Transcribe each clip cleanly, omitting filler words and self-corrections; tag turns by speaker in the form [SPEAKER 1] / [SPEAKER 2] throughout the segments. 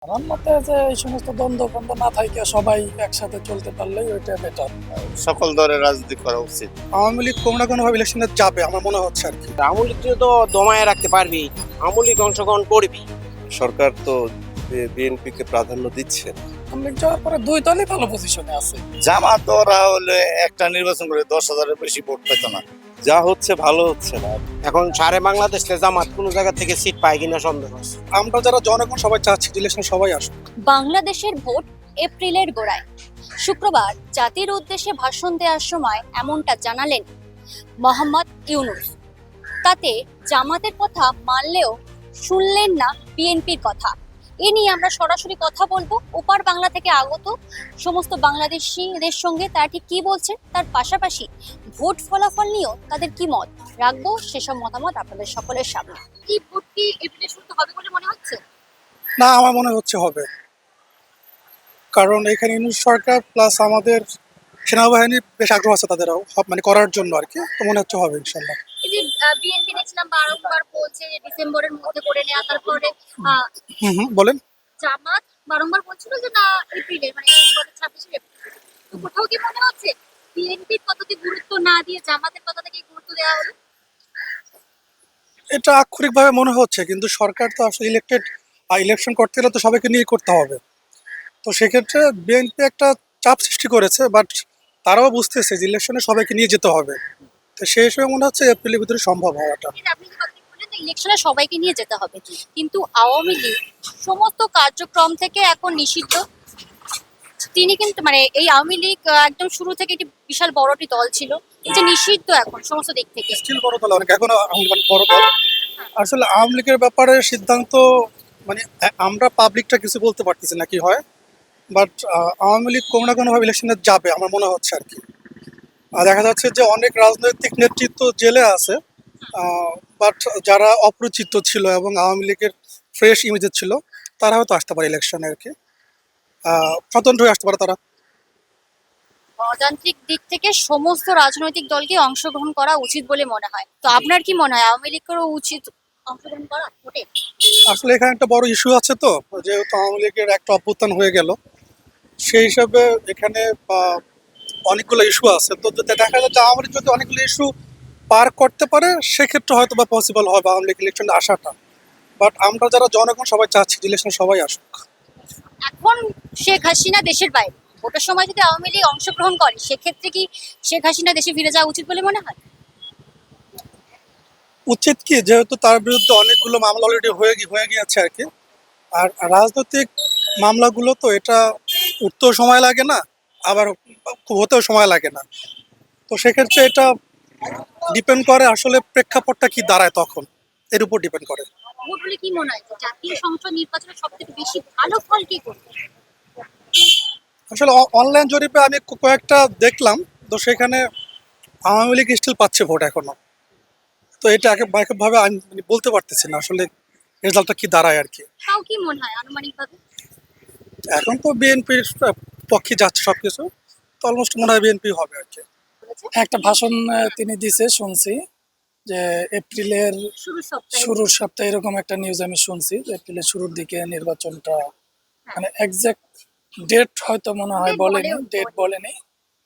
[SPEAKER 1] আমার মতে যে এই সমস্ত দ্বন্দ্ব বন্ধ না থাকে সবাই একসাথে চলতে পারলেই ওইটা বেটার।
[SPEAKER 2] সকল দলের রাজনীতি করা উচিত।
[SPEAKER 3] আওয়ামী লীগ কোনো না কোনো ভাবে ইলেকশনে যাবে আমার মনে হচ্ছে আর কি।
[SPEAKER 4] আওয়ামী লীগ তো দমায় রাখতে পারবি, আওয়ামী লীগ অংশগ্রহণ করবি।
[SPEAKER 2] সরকার তো বিএনপি কে প্রাধান্য দিচ্ছে।
[SPEAKER 1] আওয়ামী লীগ যাওয়ার পরে দুই দলই ভালো পজিশনে আছে।
[SPEAKER 2] জামাত ওরা হলে একটা নির্বাচন করে 10,000-এর বেশি ভোট পেত না। যা হচ্ছে ভালো হচ্ছে না।
[SPEAKER 4] এখন সারে বাংলাদেশে জামাত কোনো জায়গা থেকে সিট পায় কিনা সন্দেহ আছে।
[SPEAKER 3] আমরা যারা জনগণ সবাই চাচ্ছি ইলেকশনে সবাই আসুক।
[SPEAKER 5] বাংলাদেশের ভোট এপ্রিলের গোড়ায়। শুক্রবার জাতির উদ্দেশ্যে ভাষণ দেওয়ার সময় এমনটা জানালেন মোহাম্মদ ইউনূস। তাতে জামাতের কথা মানলেও শুনলেন না বিএনপির কথা। এ নিয়ে আমরা সরাসরি কথা বলবো ওপার বাংলা থেকে আগত সমস্ত বাংলাদেশিদের সঙ্গে। তারা ঠিক কি বলছে, তার পাশাপাশি ভোট ফলাফল নিয়েও তাদের কি মত রাখবো, সেসব মতামত আপনাদের সকলের সামনে। এই ভোট কি এপ্রিলে শুরু হবে বলে মনে হচ্ছে?
[SPEAKER 3] না, আমার মনে হচ্ছে হবে, কারণ এখানে ইউনূস সরকার প্লাস আমাদের সেনাবাহিনী বেশ আগ্রহ আছে তাদেরও মানে করার জন্য আর কি। তো মনে হচ্ছে হবে ইনশাল্লাহ।
[SPEAKER 5] এই যে বিএনপি দেখছিলাম বারংবার বলছে যে ডিসেম্বরের মধ্যে করে নেওয়া, তারপরে
[SPEAKER 3] বলেন।
[SPEAKER 5] জামাত বারংবার বলছিল যে না এপ্রিলে, মানে 26 এপ্রিল। তো কোথাও কি মনে হচ্ছে বিএনপির কথাকে গুরুত্ব না দিয়ে জামাতের কথাটাকে গুরুত্ব দেওয়া হলো?
[SPEAKER 3] এটা আক্ষরিকভাবে মনে হচ্ছে, কিন্তু সরকার তো আসলে ইলেকটেড, আর ইলেকশন করতে গেলে তো সবাইকে নিয়ে করতে হবে। তো সেক্ষেত্রে বিএনপি একটা চাপ সৃষ্টি করেছে, বাট তারাও বুঝতেছে যে ইলেকশনে সবাইকে নিয়ে যেতে হবে। তো সেই হিসেবে মনে হচ্ছে এপ্রিলের ভিতরে সম্ভব হওয়াটা।
[SPEAKER 5] এই যে আপনি যে কথাটি বললেন যে ইলেকশনে সবাইকে নিয়ে যেতে হবে, কিন্তু আওয়ামী লীগ সমস্ত কার্যক্রম থেকে এখন নিষিদ্ধ। তিনি কিন্তু মানে এই আওয়ামী লীগ একদম শুরু থেকে একটি বিশাল বড়টি দল ছিল, এই যে নিষিদ্ধ এখন সমস্ত দিক থেকে।
[SPEAKER 3] স্টিল বড় দল অনেক, এখনো বড় দল। আসলে আওয়ামী লীগের ব্যাপারে সিদ্ধান্ত মানে আমরা পাবলিকটা কিছু বলতে পারতেছি না কি হয়, বাট আওয়ামী লীগ কোনো না কোনোভাবে ইলেকশনে যাবে আমার মনে হচ্ছে আর কি। আর দেখা যাচ্ছে যে অনেক রাজনৈতিক নেতৃত্ব জেলে আছে, বাট যারা অপরিচিত ছিল এবং আওয়ামী লীগের ফ্রেশ ইমেজের ছিল তারা হয়তো আসতে পারে ইলেকশনে আর কি। স্বতন্ত্র হয়ে আসতে পারে তারা।
[SPEAKER 5] গণতান্ত্রিক দিক থেকে সমস্ত রাজনৈতিক দলকে অংশগ্রহণ করা উচিত বলে মনে হয়। তো আপনার কি মনে হয় আওয়ামী লীগেরও উচিত অংশগ্রহণ করা ভোটে?
[SPEAKER 3] আসলে এখানে একটা বড় ইস্যু আছে, তো যেহেতু আওয়ামী লীগের একটা অভ্যুত্থান হয়ে গেল, সেই হিসাবে এখানে অনেকগুলো ইস্যু আছে। তো যদি দেখা যাচ্ছে আওয়ামী লীগ যদি অনেকগুলো ইস্যু পার করতে পারে সেক্ষেত্রে হয়তো বা পসিবল হবে আওয়ামী লীগ ইলেকশনে আসাটা। বাট আমরা যারা জনগণ সবাই চাচ্ছি ইলেকশনে সবাই আসুক।
[SPEAKER 5] এখন শেখ হাসিনা দেশের বাইরে, ভোটের সময় যদি আওয়ামী লীগ অংশগ্রহণ করে সেক্ষেত্রে কি শেখ হাসিনা দেশে ফিরে যাওয়া উচিত বলে মনে হয়?
[SPEAKER 3] উচিত কি, যেহেতু তার বিরুদ্ধে অনেকগুলো মামলা অলরেডি হয়ে গিয়েছে আর কি। আর রাজনৈতিক মামলাগুলো তো এটা উঠতেও সময় লাগে না, আবার খুব হতেও সময় লাগে না। তো সেক্ষেত্রে এটা ডিপেন্ড করে আসলে প্রেক্ষাপটটা কি দাঁড়ায় তখন, এর উপর ডিপেন্ড করে।
[SPEAKER 5] ভোট হলে কি মনে হয় যে জাতীয় সংসদ নির্বাচনে সব থেকে বেশি ভালো ফল কি করবে?
[SPEAKER 3] আসলে অনলাইন জরিপে আমি কয়েকটা দেখলাম, তো সেখানে আওয়ামী লীগ স্টিল পাচ্ছে ভোট এখনো। তো এটা একভাবে আমি মানে বলতে পারতেছি না আসলে রেজাল্টটা কি দাঁড়ায় আর কি।
[SPEAKER 5] তাও কি মনে হয় আনুমানিক ভাবে?
[SPEAKER 3] এখন তো বিএনপির পক্ষে যাচ্ছে সবকিছু, তো অলমোস্ট মনে হয় বিএনপি হবে আর কি।
[SPEAKER 1] একটা ভাষণ তিনি দিছে শুনছি যে এপ্রিলের শুরুর সপ্তাহে, এরকম একটা নিউজ আমি শুনছি যে এপ্রিলের শুরুর দিকে নির্বাচনটা, মানে এক্সাক্ট ডেট হয়তো মনে হয় বলেনি, ডেট বলেনি,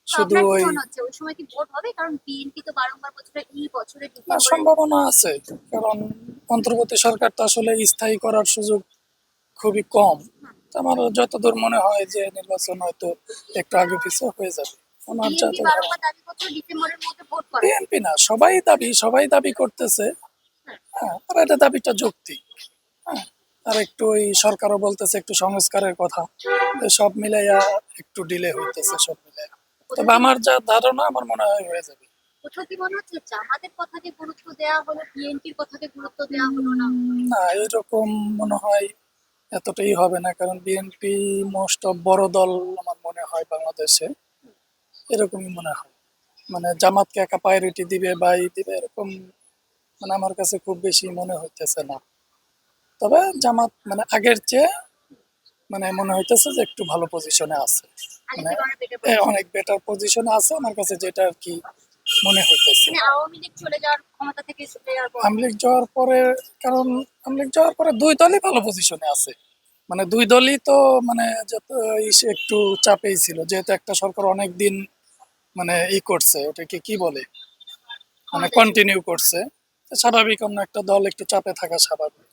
[SPEAKER 1] শুধু ওই
[SPEAKER 5] ওই সময় কি ভোট হবে? কারণ বিএনপি তো বারংবার বছরে এই বছরের
[SPEAKER 1] সম্ভাবনা আছে। কারণ অন্তর্বর্তী সরকার তো আসলে স্থায়ী করার সুযোগ খুবই কম। তো আমার যতদূর মনে হয় যে নির্বাচন হয়তো একটু আগে পিছিয়ে হয়ে যাবে। আমার যত
[SPEAKER 5] দাবি করছে ডিসেম্বরের মধ্যে ভোট করা।
[SPEAKER 1] বিএনপি না, সবাই দাবি করতেছে। হ্যাঁ, আর এটা দাবিটা যৌক্তিক। হ্যাঁ, আর একটু ওই সরকারও বলতেছে একটু সংস্কারের কথা। তো সব মিলাইয়া একটু ডিলে হইতেছে সব মিলাইয়া। তবে আমার যা ধারণা, আমার মনে হয় হয়ে যাবে।
[SPEAKER 5] কোথাও কি মনে হচ্ছে জামাতের কথাকে গুরুত্ব দেওয়া হলো, বিএনপির কথাকে গুরুত্ব দেওয়া হলো না?
[SPEAKER 1] না, এরকম মনে হয় এতটাই হবে না, কারণ বিএনপি মোস্ট অফ বড় দল আমার মনে হয় বাংলাদেশে, এরকমই মনে হয়। মানে জামাতকে একা প্রায়োরিটি দিবে বা দিবে এরকম মানে আমার কাছে খুব বেশি মনে হইতেছে না। তবে জামাত মানে আগের চেয়ে মানে মনে হইতেছে যে একটু ভালো পজিশনে আছে, মানে অনেক বেটার পজিশনে আছে আমার কাছে, যেটা আর কি মনে হইতেছে।
[SPEAKER 5] আওয়ামী লীগ চলে যাওয়ার ক্ষমতা থেকে চলে যাওয়ার পর
[SPEAKER 1] আওয়ামী লীগ যাওয়ার পরে, কারণ আওয়ামী লীগ যাওয়ার পরে দুই দলই ভালো পজিশনে আছে। মানে দুই দলই তো মানে একটু চাপেই ছিল, যেহেতু একটা সরকার অনেক দিন মানে করছে, ওটাকে কি বলে, মানে কন্টিনিউ করছে, তো স্বাভাবিক অন্য একটা দল একটু চাপে থাকা স্বাভাবিক।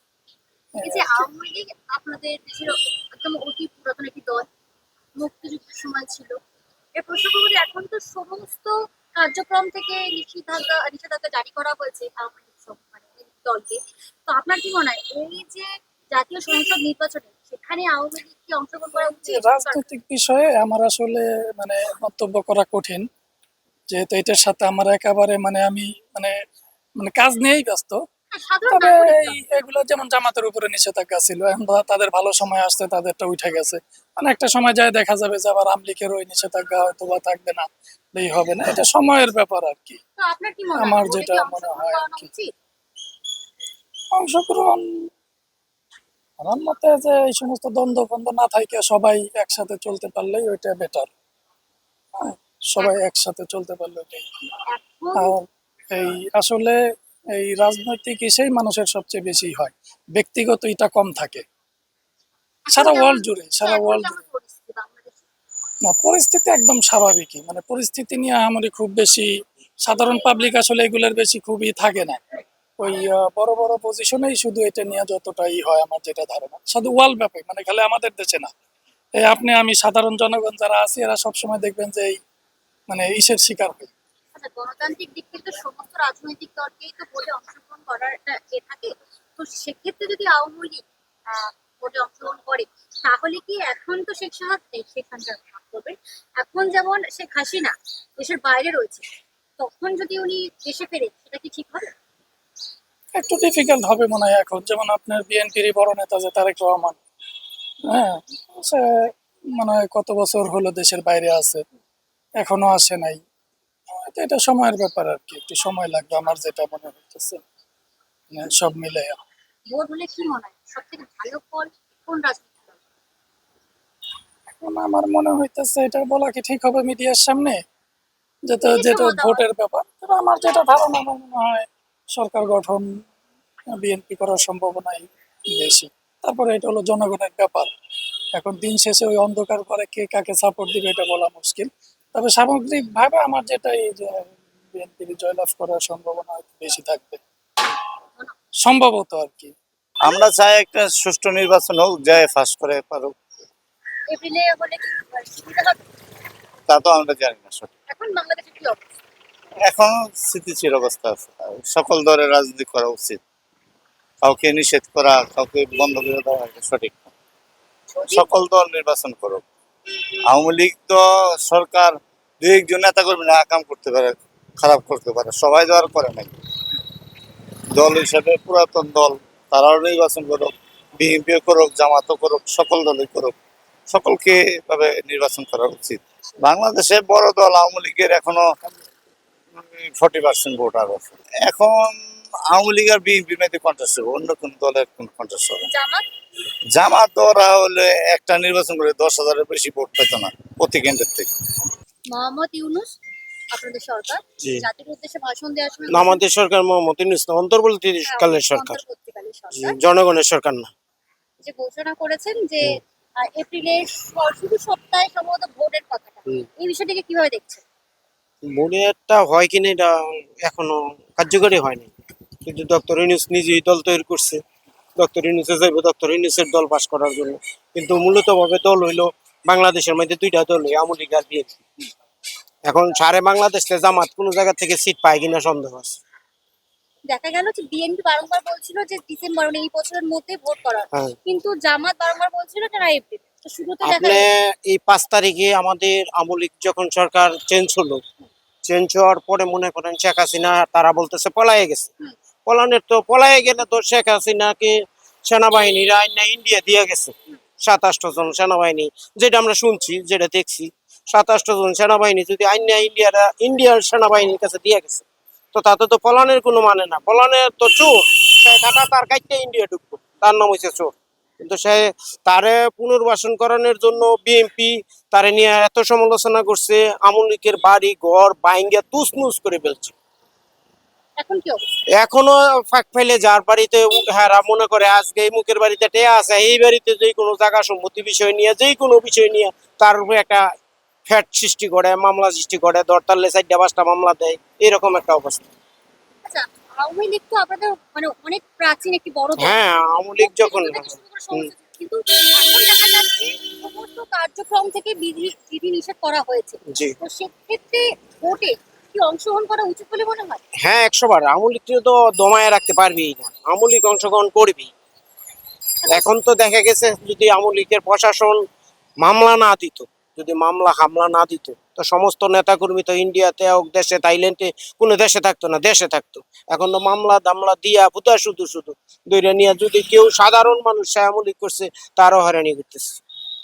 [SPEAKER 5] এই যে আওয়ামী লীগ আপনাদের দেশের একদম অতি পুরাতন একটি দল, মুক্তিযুদ্ধের সময় ছিল। এর প্রশ্ন করবো যে এখন তো সমস্ত কার্যক্রম থেকে নিষেধাজ্ঞা জারি করা হয়েছে আওয়ামী লীগ মানে এই দলকে। তো আপনার কি মনে হয় এই যে জাতীয় সংসদ নির্বাচনে সেখানে আওয়ামী লীগ কি অংশগ্রহণ করা উচিত?
[SPEAKER 1] রাজনৈতিক বিষয়ে আমার আসলে মানে মন্তব্য করা কঠিন, যেহেতু এটার সাথে আমার একেবারে মানে আমি মানে মানে কাজ নিয়েই ব্যস্ত।
[SPEAKER 5] সাধারণ
[SPEAKER 1] তবে
[SPEAKER 5] নাগরিক
[SPEAKER 1] এগুলো যেমন জামাতের উপরে নিষেধাজ্ঞা ছিল, এখন তাদের ভালো সময় আসছে, তাদেরটা উঠে গেছে। মানে একটা সময় যায় দেখা যাবে যে আবার আমলিকের ওই নিষেধাজ্ঞা হয়তো বা থাকবে না, এই হবে না, এটা সময়ের ব্যাপার আর কি।
[SPEAKER 5] তো আপনার কি মনে হয়
[SPEAKER 1] আমার
[SPEAKER 5] ভোটে
[SPEAKER 1] যেটা
[SPEAKER 5] কি
[SPEAKER 1] মনে
[SPEAKER 5] অংশগ্রহণ
[SPEAKER 1] হয় আর
[SPEAKER 5] করানো
[SPEAKER 1] কি,
[SPEAKER 5] উচিত?
[SPEAKER 1] অংশগ্রহণ আমার মতে যে এই সমস্ত দ্বন্দ্ব ফন্দ্ব না থাকে সবাই একসাথে চলতে পারলেই ওইটা বেটার। সবাই একসাথে চলতে পারলে ওইটাই।
[SPEAKER 5] এখন
[SPEAKER 1] আর এই আসলে এই রাজনৈতিক ইসেই মানুষের সবচেয়ে বেশি হয়, ব্যক্তিগত এটা কম থাকে সারা ওয়ার্ল্ড জুড়ে, সারা
[SPEAKER 5] এখন
[SPEAKER 1] ওয়ার্ল্ড
[SPEAKER 5] কেমন
[SPEAKER 1] জুড়ে।
[SPEAKER 5] পরিস্থিতি বাংলাদেশে?
[SPEAKER 1] না, পরিস্থিতি একদম স্বাভাবিকই, মানে পরিস্থিতি নিয়ে আমাদের খুব বেশি সাধারণ পাবলিক আসলে এগুলোর বেশি খুবই থাকে না। ওই বড় বড় পজিশনেই শুধু এটা নিয়ে যতটাই হয় আমার যেটা ধারণা, শুধু ওয়ার্ল্ড ব্যাপক, মানে খালি আমাদের দেশে না। এই আপনি আমি সাধারণ জনগণ যারা আছি এরা সবসময় দেখবেন যে এই মানে ইসের শিকার হয়।
[SPEAKER 5] আচ্ছা, গণতান্ত্রিক দিক থেকে তো সমস্ত রাজনৈতিক দলকেই তো ভোটে অংশগ্রহণ করার একটা থাকে। তো সেক্ষেত্রে যদি আওয়ামী লীগ ভোটে অংশগ্রহণ করে, তাহলে কি এখন তো শেখ সাহাদ নেই, সেখানকার ভাগ করবেন। এখন যেমন শেখ হাসিনা দেশের বাইরে রয়েছে, তখন যদি উনি দেশে ফেরে সেটা কি ঠিক হবে?
[SPEAKER 1] একটু ডিফিকাল্ট হবে মনে হয় এখন, যেমন আপনার বিএনপির বড় নেতা যে তারেক রহমান, হ্যাঁ, সে মনে হয় কত বছর হলো দেশের বাইরে আছে, এখনো আসে নাই। তো এটা সময়ের ব্যাপার আর কি, একটু সময় লাগবে আমার যেটা মনে হচ্ছে, মানে সব মিলে।
[SPEAKER 5] ভোট হলে কি মনে হয় সব থেকে ভালো ফল কোন রাজনৈতিক দল?
[SPEAKER 1] এখন আমার মনে হইতেছে এটা বলা কি ঠিক হবে মিডিয়ার সামনে, যেটা
[SPEAKER 5] নিজস্ব
[SPEAKER 1] যেটা
[SPEAKER 5] মতামত।
[SPEAKER 1] ভোটের ব্যাপার, তবে আমার যেটা ধারণা আমার মনে হয় সরকার গঠন বিএনপি করার সম্ভাবনাই বেশি। তারপরে এটা হলো জনগণের ব্যাপার, এখন দিন শেষে ওই অন্ধকার করে কে কাকে সাপোর্ট দিবে এটা বলা মুশকিল। তবে সামগ্রিক ভাবে আমার যেটা এই যে বিএনপির জয়লাভ করার সম্ভাবনা হয়তো বেশি থাকবে, সম্ভবত আর কি।
[SPEAKER 2] আমরা চাই একটা সুষ্ঠু নির্বাচন হোক, যায় ফাঁস করে পারুক,
[SPEAKER 5] এপ্রিলে হলে কি সুবিধা হবে?
[SPEAKER 2] তা তো আমরা জানি না সঠিক।
[SPEAKER 5] এখন বাংলাদেশের কি অবস্থা?
[SPEAKER 2] এখন স্থিতিশীল অবস্থা আছে, সকল দলের রাজনীতি করা উচিত, কাউকে নিষেধ করা, কাউকে বন্ধ করে দেওয়া এটা সঠিক না।
[SPEAKER 5] যদি
[SPEAKER 2] সকল দল নির্বাচন করুক। আওয়ামী লীগ তো সরকার দুই একজন নেতা কর্মী না কাম করতে পারে, খারাপ করতে পারে, সবাই তো আর করে নাই। দল হিসেবে পুরাতন দল, তারাও নির্বাচন করুক, বিএনপিও করুক, জামাতও করুক, সকল দলই করুক, সকলকে এভাবে নির্বাচন করা উচিত। বাংলাদেশে বড় দল আওয়ামী লীগের এখনো 40% ভোটার আছে। এখন আওয়ামী লীগ আর বিএনপির মধ্যে কন্টেস্ট হবে, অন্য কোন দলের কোন কন্টেস্ট হবে না।
[SPEAKER 5] জামাত
[SPEAKER 2] জামাত ওরা হলে একটা নির্বাচন করে 10,000-এর বেশি ভোট পেত না প্রতি কেন্দ্রের থেকে।
[SPEAKER 5] মোহাম্মদ ইউনূস আপনাদের সরকার
[SPEAKER 4] জি।
[SPEAKER 5] জাতির উদ্দেশ্যে ভাষণ দেওয়ার সময়
[SPEAKER 4] আমাদের সরকার মোহাম্মদ ইউনূস না, অন্তর্বর্তীকালীন সরকার,
[SPEAKER 5] অন্তর্বর্তীকালীন
[SPEAKER 4] জি,
[SPEAKER 5] সরকার
[SPEAKER 4] জনগণের সরকার না।
[SPEAKER 5] যে ঘোষণা করেছেন যে এপ্রিলের শুরু সপ্তাহে সম্ভবত ভোটের কথাটা,
[SPEAKER 4] হুম।
[SPEAKER 5] এই বিষয়টিকে কিভাবে দেখছেন?
[SPEAKER 4] ভোটেরটা হয় কিনা এটা এখনো কার্যকরী হয়নি, কিন্তু ডক্টর ইউনূস নিজেই দল তৈরি করছে, ডক্টর ইউনূসে যাইব ডক্টর ইউনূসের দল পাস করার জন্য। কিন্তু মূলত ভাবে দল হইলো বাংলাদেশের মধ্যে দুইটা দল, আওয়ামী লীগ আর বিএনপি। এখন সারে বাংলাদেশে জামাত কোনো জায়গা থেকে সিট পায় কিনা সন্দেহ আছে।
[SPEAKER 5] দেখা গেল যে বিএনপি বারংবার বলছিল যে ডিসেম্বর মানে এই বছরের মধ্যে ভোট করার,
[SPEAKER 4] হ্যাঁ,
[SPEAKER 5] কিন্তু জামাত বারংবার বলছিল যে না এপ্রিল। তো শুরুতে দেখা
[SPEAKER 4] আপনি
[SPEAKER 5] গেল
[SPEAKER 4] এই 5 তারিখে আমাদের আওয়ামী লীগ যখন সরকার চেঞ্জ হলো, চেঞ্জ হওয়ার পরে মনে করেন শেখ হাসিনা তারা বলতেছে পলায়ে গেছে। পলানের তো পলায়ে গেলে তো শেখ হাসিনাকে সেনাবাহিনীরা আইনা ইন্ডিয়া দিয়ে গেছে 27 জন সেনাবাহিনী, যেটা আমরা শুনছি, যেটা দেখছি। 27 জন সেনাবাহিনী যদি আইনা ইন্ডিয়ার সেনাবাহিনীর কাছে দিয়ে গেছে, তো তাতে তো পলানের কোনো মানে না। পলানের তো চোর, সে কাটা তার কাইটে ইন্ডিয়া ঢুকবো, তার নাম হয়েছে চোর। কিন্তু সে তারে পুনর্বাসন করানোর জন্য বিএনপি তারে নিয়ে এত সমালোচনা করছে, আওয়ামী লীগের বাড়ি ঘর বাইঙ্গা তুসনুস করে ফেলছে।
[SPEAKER 5] এখন কি অবস্থা?
[SPEAKER 4] এখনো ফাঁক ফেলে যার বাড়িতে হারা মনে করে আজকে এই মুখের বাড়িতে টেয়া আছে, এই বাড়িতে যে কোনো জায়গা সম্পত্তি বিষয় নিয়ে যে কোনো বিষয় নিয়ে তার উপরে একটা ফ্যাট সৃষ্টি করে, মামলা সৃষ্টি করে, দরতালে 4-5টা মামলা দেয়, এরকম একটা অবস্থা।
[SPEAKER 5] আচ্ছা, আওয়ামী লীগ তো আপনাদের মানে অনেক প্রাচীন একটি বড় দল।
[SPEAKER 4] হ্যাঁ, আওয়ামী লীগ যখন
[SPEAKER 5] থেকে শুরু করে সমস্ত কিছু। কিন্তু এখন দেখা যাচ্ছে সমস্ত কার্যক্রম থেকে বিধি নিষেধ করা হয়েছে।
[SPEAKER 4] জি
[SPEAKER 5] তো সেক্ষেত্রে ভোটে কি অংশগ্রহণ করা উচিত বলে মনে হয়?
[SPEAKER 4] হ্যাঁ, 100 বার আওয়ামী লীগকে তো দমায় রাখতে পারবেই না, আওয়ামী লীগ অংশগ্রহণ করবেই। এখন তো দেখা গেছে যদি আওয়ামী লীগের প্রশাসন মামলা না দিত, যদি মামলা হামলা না দিত, তো সমস্ত নেতাকর্মী তো ইন্ডিয়াতে হোক, দেশে, থাইল্যান্ডে, কোনো দেশে থাকতো না, দেশে থাকতো। এখন তো মামলা দামলা দিয়া ভুতা শুধু শুধু দৈরা নিয়ে যদি কেউ সাধারণ মানুষ সে আওয়ামী লীগ করছে তারও হয়রানি করতেছে।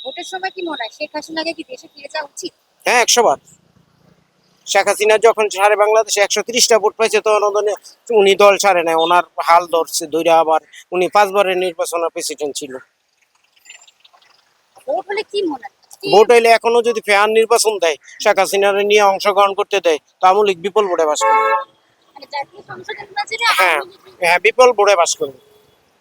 [SPEAKER 5] ভোটের সময় কি মনে হয় শেখ হাসিনাকে কি দেশে ফিরে যাওয়া উচিত?
[SPEAKER 4] হ্যাঁ, 100 বার। শেখ হাসিনা যখন সারে বাংলাদেশে 130টা ভোট পাইছে তখন উনি দল ছাড়ে নাই, ওনার হাল ধরছে ধরে। আবার উনি 5 বারের নির্বাচনের প্রেসিডেন্ট ছিল।
[SPEAKER 5] ভোট হলে কি মনে হয়?
[SPEAKER 4] ভোট হইলে এখনো যদি ফেয়ার নির্বাচন দেয়, শেখ হাসিনার নিয়ে অংশগ্রহণ করতে দেয়, তো আওয়ামী লীগ বিপুল ভোটে বাস করবে।
[SPEAKER 5] মানে জাতীয় সংসদের নির্বাচনে
[SPEAKER 4] হ্যাঁ
[SPEAKER 5] আওয়ামী লীগ
[SPEAKER 4] হ্যাঁ, বিপুল ভোটে বাস করবে।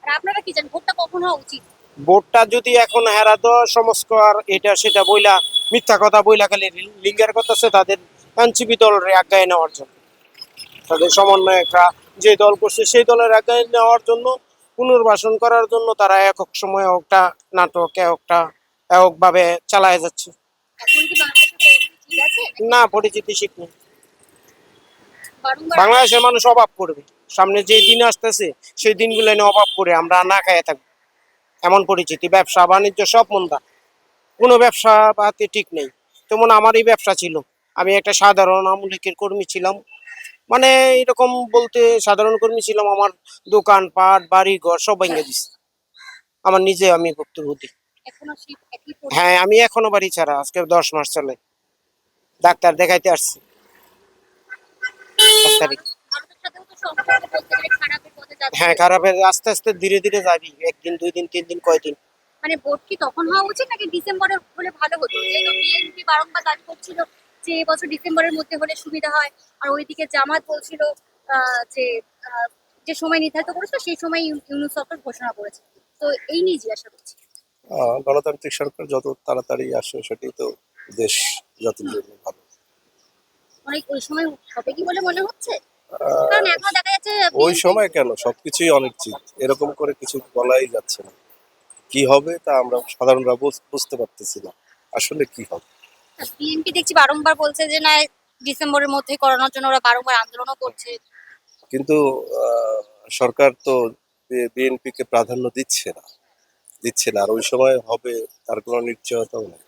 [SPEAKER 5] আর আপনারা কি জানেন ভোটটা কখন হওয়া উচিত?
[SPEAKER 4] ভোটটা যদি এখন হেরা তো সংস্কার এটা সেটা বইলা, মিথ্যা কথা বইলা খালি লিঙ্গের কথা আছে তাদের এনসিপি দলের আজ্ঞায় নেওয়ার জন্য, তাদের সমন্বয়করা যে দল করছে সেই দলের আজ্ঞায় নেওয়ার জন্য, পুনর্বাসন করার জন্য তারা একক সময় একটা নাটক এককভাবে চালায় যাচ্ছে।
[SPEAKER 5] এখন কি বাংলাদেশে পরিস্থিতি ঠিক আছে?
[SPEAKER 4] না, পরিচিতি শিখ নেই।
[SPEAKER 5] বারংবার
[SPEAKER 4] বাংলাদেশের মানুষ অভাব করবে, সামনে যে দিন আসতেছে সেই দিনগুলো নিয়ে অভাব করে আমরা না খাইয়ে থাকবো, এমন পরিচিতি। ব্যবসা বাণিজ্য সব মন্দা, কোনো ব্যবসা পাতি ঠিক নেই। যেমন আমারই ব্যবসা ছিল, আমি একটা সাধারণ আওয়ামী লীগের কর্মী ছিলাম, মানে এরকম বলতে সাধারণ কর্মী ছিলাম, আমার দোকান পাট বাড়ি ঘর সব ভেঙে দিছে আমার নিজে, আমি ভুক্তভোগী।
[SPEAKER 5] এখনো সেই একই পরিস্থিতি।
[SPEAKER 4] হ্যাঁ, আমি এখনো বাড়ি ছাড়া, আজকে 10 মাস চলে, ডাক্তার দেখাইতে আসছি 5 তারিখ।
[SPEAKER 5] ভারতের সাথেও তো সম্পর্ক বলতে গেলে খারাপের পথে যাচ্ছে।
[SPEAKER 4] হ্যাঁ, খারাপের আস্তে আস্তে ধীরে ধীরে যাবি, 1 দিন 2 দিন 3 দিন কয়দিন।
[SPEAKER 5] মানে ভোট কি তখন হওয়া উচিত নাকি ডিসেম্বরে হলে ভালো হতো? যেহেতু বিএনপি বারংবার দাবি করছিল যে এবছর ডিসেম্বরের মধ্যে হলে সুবিধা হয়, আর ওইদিকে জামাত বলছিল যে যে সময় নির্ধারিত করেছিল সেই সময় ইউনূস সরকার ঘোষণা করেছে। তো এই নিয়ে জিজ্ঞাসা করছি।
[SPEAKER 6] গণতান্ত্রিক সরকার যত তাড়াতাড়ি আসে সেটাই তো দেশ জাতির জন্য ভালো।
[SPEAKER 5] অনেক ওই সময় হবে কি বলে মনে হচ্ছে?
[SPEAKER 6] আহ,
[SPEAKER 5] কারণ এখনো দেখা যাচ্ছে
[SPEAKER 6] ওই সময় কেন, সবকিছুই অনিশ্চিত, এরকম করে কিছু বলাই যাচ্ছে না। কি হবে তা আমরা সাধারণরা বুঝতে পারতেছি না আসলে কি হবে।
[SPEAKER 5] বিএনপি দেখছি বারংবার বলছে যে না ডিসেম্বরের মধ্যে করানোর জন্য ওরা বারংবার আন্দোলনও করছে।
[SPEAKER 6] কিন্তু সরকার তো বিএনপি কে প্রাধান্য দিচ্ছে না আর ওই সময় হবে তার কোনো নিশ্চয়তাও নেই।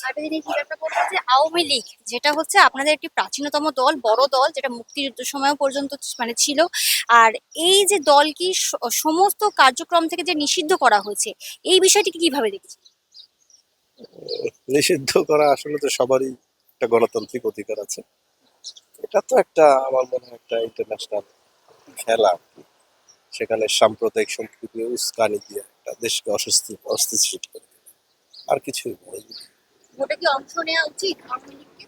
[SPEAKER 5] আরেকটা জিনিস জিজ্ঞাসা করবো যে আওয়ামী লীগ যেটা হচ্ছে আপনাদের একটি প্রাচীনতম দল, বড় দল, যেটা মুক্তিযুদ্ধ সময় পর্যন্ত মানে ছিল। আর এই যে দল কি সমস্ত কার্যক্রম থেকে যে নিষিদ্ধ করা হয়েছে, এই বিষয়টিকে কিভাবে দেখছেন?
[SPEAKER 6] নিষিদ্ধ করা আসলে তো সবারই একটা গণতান্ত্রিক অধিকার আছে। এটা তো একটা আমার মনে হয় একটা ইন্টারন্যাশনাল খেলা আর কি। সেখানে সাম্প্রদায়িক সম্প্রীতি উস্কানি দিয়ে একটা দেশকে অস্থিতিশীল করে দেবে। আর কিছুই নয়।
[SPEAKER 5] ভোটে কি অংশ নেওয়া উচিত আওয়ামী লীগকে?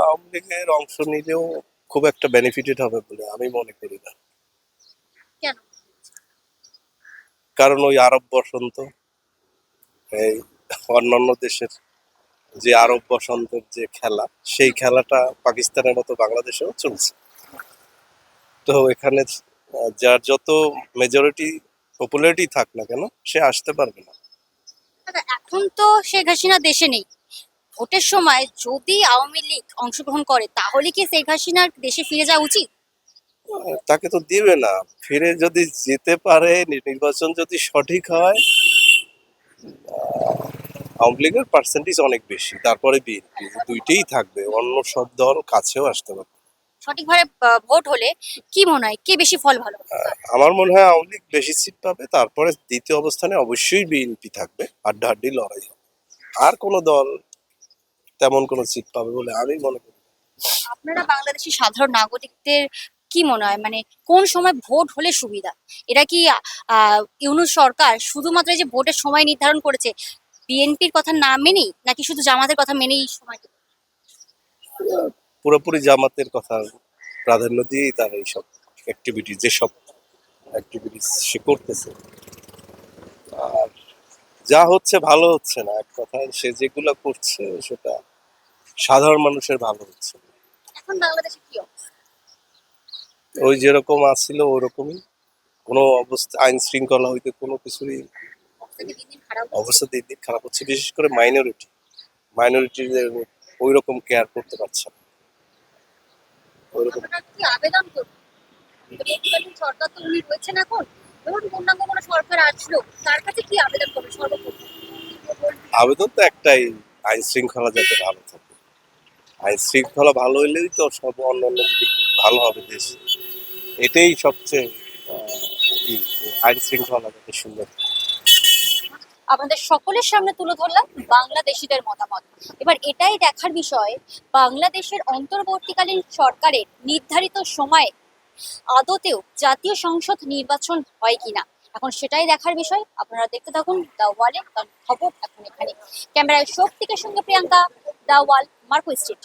[SPEAKER 6] আওয়ামী লীগের অংশ নিলেও খুব একটা বেনিফিটেড হবে বলে আমি মনে করি না।
[SPEAKER 5] কেন?
[SPEAKER 6] কারণ ওই আরব বসন্ত, এই অন্যান্য দেশের যে আরব বসন্তের যে খেলা, সেই খেলাটা পাকিস্তানের মতো বাংলাদেশেও চলছে। তো এখানে যার যত মেজরিটি পপুলারিটি থাক না কেন সে আসতে পারবে না।
[SPEAKER 5] আচ্ছা, এখন তো শেখ হাসিনা দেশে নেই। ভোটের সময় যদি আওয়ামী লীগ অংশগ্রহণ করে তাহলে কি শেখ হাসিনার দেশে ফিরে যাওয়া উচিত?
[SPEAKER 6] তাকে তো দিবে না। ফিরে যদি যেতে পারে, নির্বাচন যদি সঠিক হয়, আওয়ামী লীগের পার্সেন্টেজ অনেক বেশি, তারপরে বিএনপি, দুইটাই থাকবে, অন্য সব দল কাছেও আসতে পারবে।
[SPEAKER 5] সঠিকভাবে ভোট হলে কি মনে হয় কে বেশি ফল ভালো হবে?
[SPEAKER 6] আমার মনে হয় আওয়ামী লীগ বেশি সিট পাবে, তারপরে দ্বিতীয় অবস্থানে অবশ্যই বিএনপি থাকবে, হাড্ডাহাড্ডি লড়াই হবে। আর কোন দল তেমন কোন সিট পাবে বলে আমি মনে করি না।
[SPEAKER 5] আপনারা বাংলাদেশি সাধারণ নাগরিকদের কি মনে হয় মানে কোন সময় ভোট হলে সুবিধা? এটা কি ইউনূস সরকার শুধুমাত্র এই যে ভোটের সময় নির্ধারণ করেছে বিএনপির কথা না মেনেই, নাকি শুধু জামাতের কথা মেনেই সময়?
[SPEAKER 6] পুরোপুরি জামাতের কথা প্রাধান্য দিয়েই তার এইসব অ্যাক্টিভিটি, যেসব অ্যাক্টিভিটিস সে করতেছে। আর যা হচ্ছে ভালো হচ্ছে না, এক কথায় সে যেগুলো করছে সেটা সাধারণ মানুষের ভালো হচ্ছে না।
[SPEAKER 5] এখন বাংলাদেশে কি অবস্থা?
[SPEAKER 6] ওই যেরকম আছিল ওরকমই, কোনো অবস্থা আইন শৃঙ্খলা হইতে কোনো কিছুরই
[SPEAKER 5] অবস্থা কি দিন দিন খারাপ হচ্ছে?
[SPEAKER 6] অবস্থা দিন দিন খারাপ হচ্ছে, বিশেষ করে মাইনরিটিদের ওই রকম কেয়ার করতে পারছে না ওইরকম।
[SPEAKER 5] আপনারা কি আবেদন করুন? তত্ত্বাবধায়ক সরকার তো উনি রয়েছেন এখন, ধরুন পূর্ণাঙ্গ কোনো সরকার আসলো, তার কাছে কি আবেদন করবে সর্বপ্রথম?
[SPEAKER 6] আবেদন তো একটাই, আইন শৃঙ্খলা যাতে ভালো থাকে। আইন শৃঙ্খলা ভালো হইলেই তো সব অন্যান্য দিক ভালো হবে দেশ। এটাই সবচেয়ে কি, আইন শৃঙ্খলা যাতে সুন্দর।
[SPEAKER 5] আপনাদের সকলের সামনে তুলে ধরলাম বাংলাদেশিদের মতামত। এবার এটাই দেখার বিষয়, বাংলাদেশের অন্তর্বর্তীকালীন সরকারের নির্ধারিত সময়ে আদতেও জাতীয় সংসদ নির্বাচন হয় কিনা, এখন সেটাই দেখার বিষয়। আপনারা দেখতে থাকুন দ্য ওয়ালে, কারণ খবর এখন এখানে। ক্যামেরায় শক্তিকের সঙ্গে Priyanka, the wall, Marco street.